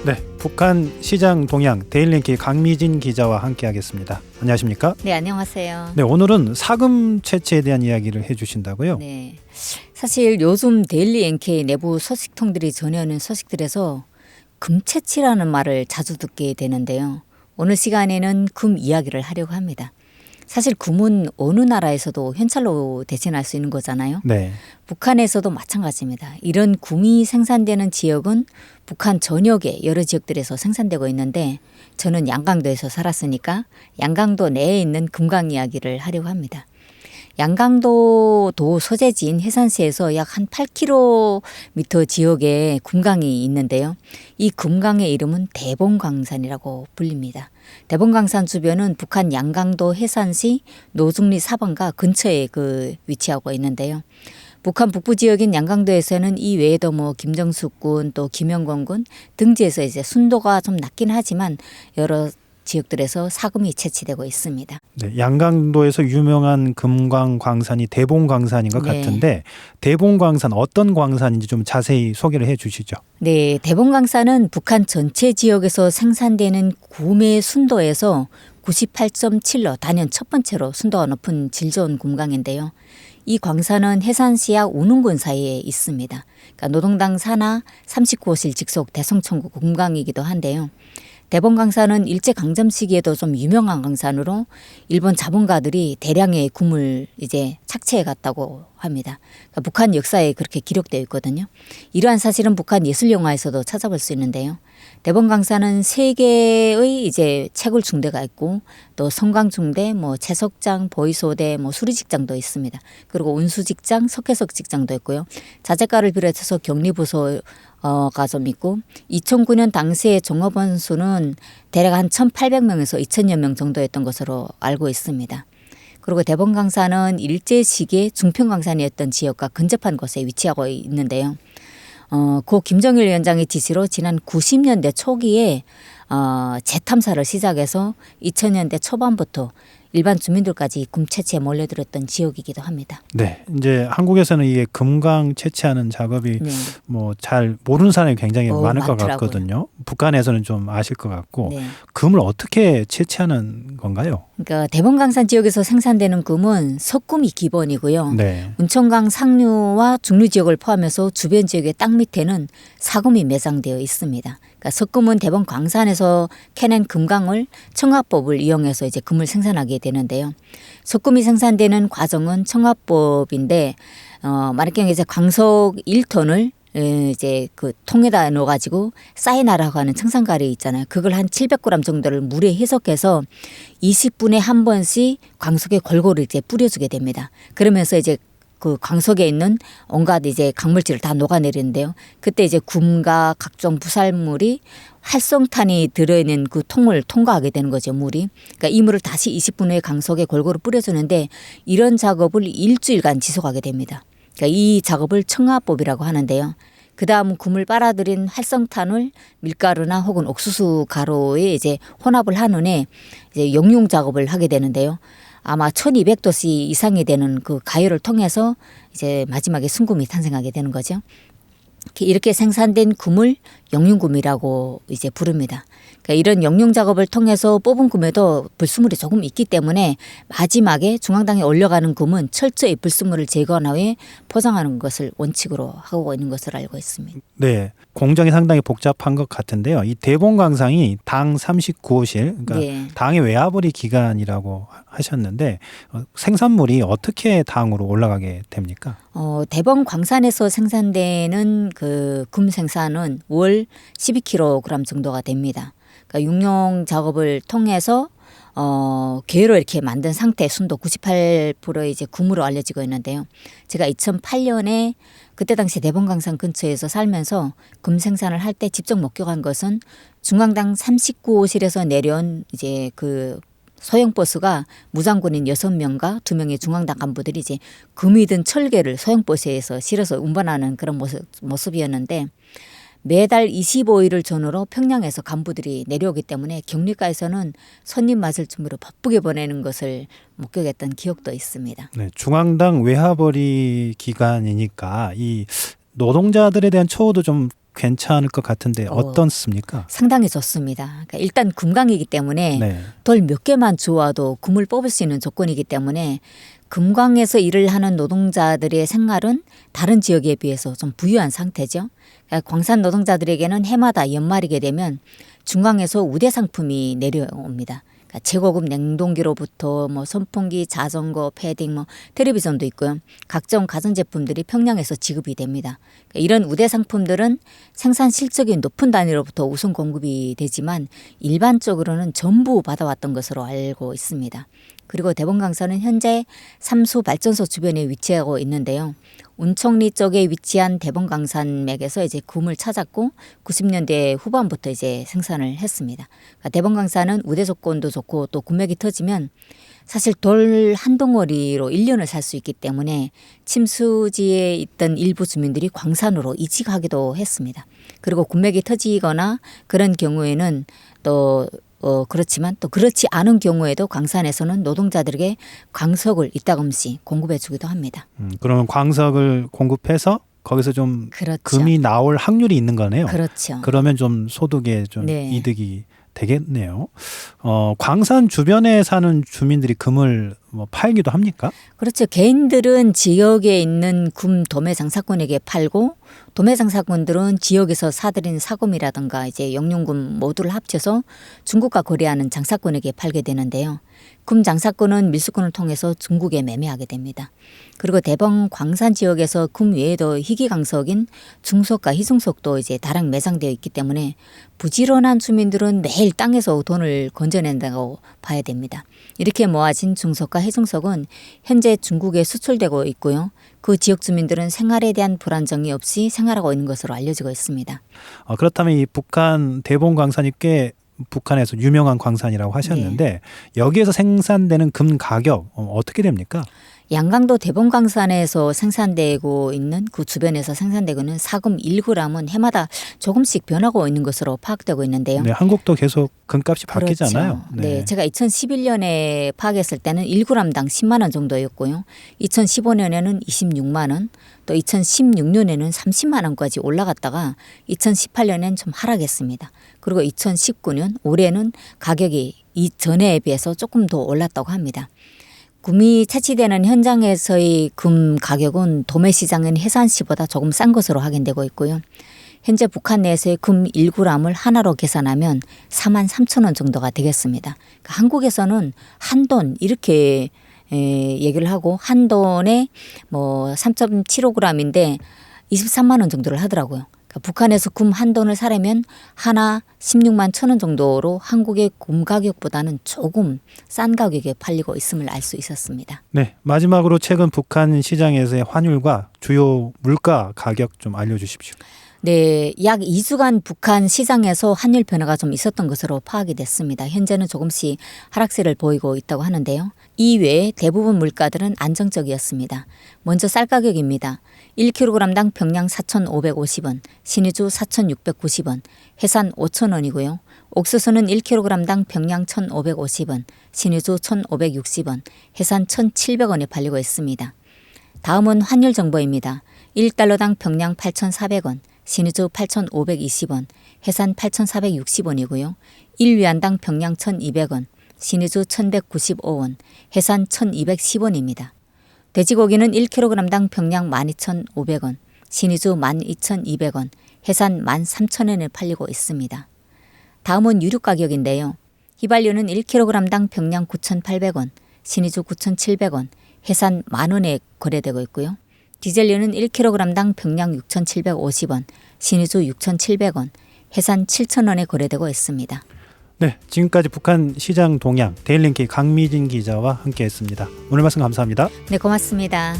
네, 북한 시장 동향 데일리NK 강미진 기자와 함께하겠습니다. 안녕하십니까? 네, 안녕하세요. 네, 오늘은 사금 채취에 대한 이야기를 해주신다고요? 네, 사실 요즘 데일리NK 내부 소식통들이 전해오는 소식들에서 금채취라는 말을 자주 듣게 되는데요. 오늘 시간에는 금 이야기를 하려고 합니다. 사실 금은 어느 나라에서도 현찰로 대신할 수 있는 거잖아요. 네. 북한에서도 마찬가지입니다. 이런 금이 생산되는 지역은 북한 전역의 여러 지역들에서 생산되고 있는데 저는 양강도에서 살았으니까 양강도 내에 있는 금강 이야기를 하려고 합니다. 양강도 도 소재지인 해산시에서 약 한 8km 지역에 금강이 있는데요. 이 금강의 이름은 대봉광산이라고 불립니다. 대봉광산 주변은 북한 양강도 해산시 노중리 사번가 근처에 위치하고 있는데요. 북한 북부 지역인 양강도에서는 이 외에도 김정숙군 또 김영권군 등지에서 이제 순도가 좀 낮긴 하지만 여러 지역들에서 사금이 채취되고 있습니다. 네, 양강도에서 유명한 금광광산이 대봉광산인 것 네. 같은데 대봉광산 어떤 광산인지 좀 자세히 소개를 해 주시죠. 네, 대봉광산은 북한 전체 지역에서 생산되는 구매 순도에서 98.7로 단연 첫 번째로 순도가 높은 질 좋은 금강인데요. 이 광산은 해산시와 우능군 사이에 있습니다. 그러니까 노동당 산하 39호실 직속 대성천구 금강이기도 한데요. 대봉광산은 일제강점 시기에도 좀 유명한 광산으로 일본 자본가들이 대량의 금을 이제 착취해 갔다고 합니다. 그러니까 북한 역사에 그렇게 기록되어 있거든요. 이러한 사실은 북한 예술영화에서도 찾아볼 수 있는데요. 대봉광산은 세 개의 이제 채굴 중대가 있고 또 성광중대, 채석장, 보이소대, 수리직장도 있습니다. 그리고 운수직장, 석회석 직장도 있고요. 자재가를 비롯해서 격리부소가 좀 있고 2009년 당시의 종업원 수는 대략 한 1,800명에서 2,000여 명 정도였던 것으로 알고 있습니다. 그리고 대봉광산은 일제 시기에 중평광산이었던 지역과 근접한 곳에 위치하고 있는데요. 고 김정일 위원장의 지시로 지난 90년대 초기에 재탐사를 시작해서 2000년대 초반부터 일반 주민들까지 금 채취에 몰려들었던 지역이기도 합니다. 네, 이제 한국에서는 이게 금광 채취하는 작업이 네. 잘 모르는 사람이 굉장히 많을 것 많더라고요. 같거든요. 북한에서는 좀 아실 것 같고 네. 금을 어떻게 채취하는 건가요? 그러니까 대봉광산 지역에서 생산되는 금은 석금이 기본이고요. 네. 운천강 상류와 중류 지역을 포함해서 주변 지역의 땅 밑에는 사금이 매장되어 있습니다. 그러니까 석금은 대봉광산에서 캐낸 금강을 청화법을 이용해서 이제 금을 생산하게 되는데요. 석금이 생산되는 과정은 청화법인데 만약 경우 이제 광석 1톤을 이제 그 통에다 넣어가지고 사이나라고 하는 청산가리 있잖아요. 그걸 한 700g 정도를 물에 희석해서 20분에 한 번씩 광석에 골고루 이제 뿌려주게 됩니다. 그러면서 이제 그 광석에 있는 온갖 이제 강물질을 다 녹아내리는데요. 그때 이제 금과 각종 부살물이 활성탄이 들어있는 그 통을 통과하게 되는 거죠, 물이. 그러니까 이 물을 다시 20분 후에 광석에 골고루 뿌려주는데 이런 작업을 일주일간 지속하게 됩니다. 그러니까 이 작업을 청화법이라고 하는데요. 그 다음 금을 빨아들인 활성탄을 밀가루나 혹은 옥수수 가루에 이제 혼합을 한 후에 이제 용융 작업을 하게 되는데요. 아마 1200도씨 이상이 되는 그 가열을 통해서 이제 마지막에 순금이 탄생하게 되는 거죠. 이렇게 생산된 금을 용융금이라고 이제 부릅니다. 그러니까 이런 용융 작업을 통해서 뽑은 금에도 불순물이 조금 있기 때문에 마지막에 중앙당에 올려가는 금은 철저히 불순물을 제거한 후에 포장하는 것을 원칙으로 하고 있는 것으로 알고 있습니다. 네, 공정이 상당히 복잡한 것 같은데요. 이 대봉광산이 당 39호실, 그러니까 네. 당의 외화벌이 기간이라고 하셨는데 생산물이 어떻게 당으로 올라가게 됩니까? 대봉광산에서 생산되는 그 금 생산은 월 12kg 정도가 됩니다. 그러니까 육룡 작업을 통해서 괴로 이렇게 만든 상태 순도 98%의 이제 금으로 알려지고 있는데요. 제가 2008년에 그때 당시 대봉광산 근처에서 살면서 금 생산을 할 때 직접 목격한 것은 중앙당 39호실에서 내려온 이제 그 소형 버스가 무장군인 6명과 2명의 중앙당 간부들이 이제 금이 든 철개를 소형 버스에서 실어서 운반하는 그런 모습이었는데 매달 25일을 전후로 평양에서 간부들이 내려오기 때문에 격리가에서는 손님 맞을 준비로 바쁘게 보내는 것을 목격했던 기억도 있습니다. 네, 중앙당 외화벌이 기간이니까 이 노동자들에 대한 처우도 좀 괜찮을 것 같은데 어떻습니까? 상당히 좋습니다. 그러니까 일단 금강이기 때문에 네. 돌 몇 개만 주워도 금을 뽑을 수 있는 조건이기 때문에 금강에서 일을 하는 노동자들의 생활은 다른 지역에 비해서 좀 부유한 상태죠. 그러니까 광산 노동자들에게는 해마다 연말이게 되면 중강에서 우대 상품이 내려옵니다. 그러니까 최고급 냉동기로부터 뭐 선풍기, 자전거, 패딩, 뭐 텔레비전도 있고요. 각종 가전제품들이 평양에서 지급이 됩니다. 그러니까 이런 우대 상품들은 생산 실적이 높은 단위로부터 우선 공급이 되지만 일반적으로는 전부 받아왔던 것으로 알고 있습니다. 그리고 대봉강산은 현재 삼수 발전소 주변에 위치하고 있는데요. 운총리 쪽에 위치한 대봉강산맥에서 이제 금을 찾았고 90년대 후반부터 이제 생산을 했습니다. 그러니까 대봉강산은 우대 조건도 좋고 또 금맥이 터지면 사실 돌 한 덩어리로 1년을 살 수 있기 때문에 침수지에 있던 일부 주민들이 광산으로 이직하기도 했습니다. 그리고 금맥이 터지거나 그런 경우에는 또 그렇지만 또 그렇지 않은 경우에도 광산에서는 노동자들에게 광석을 이따금씩 공급해 주기도 합니다. 그러면 광석을 공급해서 거기서 좀 그렇죠. 금이 나올 확률이 있는 거네요. 그렇죠. 그러면 좀 소득에 좀 네. 이득이 되겠네요. 광산 주변에 사는 주민들이 금을 뭐 팔기도 합니까? 그렇죠. 개인들은 지역에 있는 금 도매 장사꾼에게 팔고 도매 장사꾼들은 지역에서 사들인 사금이라든가 이제 영융금 모두를 합쳐서 중국과 거래하는 장사꾼에게 팔게 되는데요. 금 장사꾼은 밀수꾼을 통해서 중국에 매매하게 됩니다. 그리고 대봉 광산 지역에서 금 외에도 희귀광석인 중석과 희중석도 이제 다량 매장되어 있기 때문에 부지런한 주민들은 매일 땅에서 돈을 건져낸다고 봐야 됩니다. 이렇게 모아진 중석과 해중석은 현재 중국에 수출되고 있고요. 그 지역 주민들은 생활에 대한 불안정이 없이 생활하고 있는 것으로 알려지고 있습니다. 그렇다면 이 북한 대봉광산이 꽤 북한에서 유명한 광산이라고 하셨는데 네. 여기에서 생산되는 금 가격 어떻게 됩니까? 양강도 대봉광산에서 생산되고 있는 그 주변에서 생산되고 있는 사금 1g은 해마다 조금씩 변하고 있는 것으로 파악되고 있는데요. 네, 한국도 계속 금값이 바뀌잖아요. 그렇죠. 네, 제가 2011년에 파악했을 때는 1g당 10만 원 정도였고요. 2015년에는 26만 원, 또 2016년에는 30만 원까지 올라갔다가 2018년에는 좀 하락했습니다. 그리고 2019년 올해는 가격이 이전에 비해서 조금 더 올랐다고 합니다. 금이 채취되는 현장에서의 금 가격은 도매 시장인 해산시보다 조금 싼 것으로 확인되고 있고요. 현재 북한 내에서의 금 1g을 하나로 계산하면 4만 3천 원 정도가 되겠습니다. 그러니까 한국에서는 한 돈 이렇게 얘기를 하고 한 돈에 뭐 3.75g인데 23만 원 정도를 하더라고요. 그러니까 북한에서 금 한 돈을 사려면 하나 16만 1천 원 정도로 한국의 금 가격보다는 조금 싼 가격에 팔리고 있음을 알 수 있었습니다. 네, 마지막으로 최근 북한 시장에서의 환율과 주요 물가 가격 좀 알려주십시오. 네, 약 2주간 북한 시장에서 환율 변화가 좀 있었던 것으로 파악이 됐습니다. 현재는 조금씩 하락세를 보이고 있다고 하는데요. 이외에 대부분 물가들은 안정적이었습니다. 먼저 쌀 가격입니다. 1kg당 평양 4,550원, 신의주 4,690원, 해산 5,000원이고요. 옥수수는 1kg당 평양 1,550원, 신의주 1,560원, 해산 1,700원에 팔리고 있습니다. 다음은 환율 정보입니다. 1달러당 평양 8,400원, 신의주 8,520원, 해산 8,460원이고요. 1위안당 평양 1,200원, 신의주 1,195원, 해산 1,210원입니다. 돼지고기는 1kg당 평양 12,500원, 신의주 12,200원, 해산 13,000원에 팔리고 있습니다. 다음은 유류 가격인데요. 휘발유는 1kg당 평양 9,800원, 신의주 9,700원, 해산 10,000원에 거래되고 있고요. 디젤류는 1kg당 평양 6,750원, 신의주 6,700원, 해산 7,000원에 거래되고 있습니다. 네, 지금까지 북한 시장 동향 데일리NK 강미진 기자와 함께했습니다. 오늘 말씀 감사합니다. 네, 고맙습니다.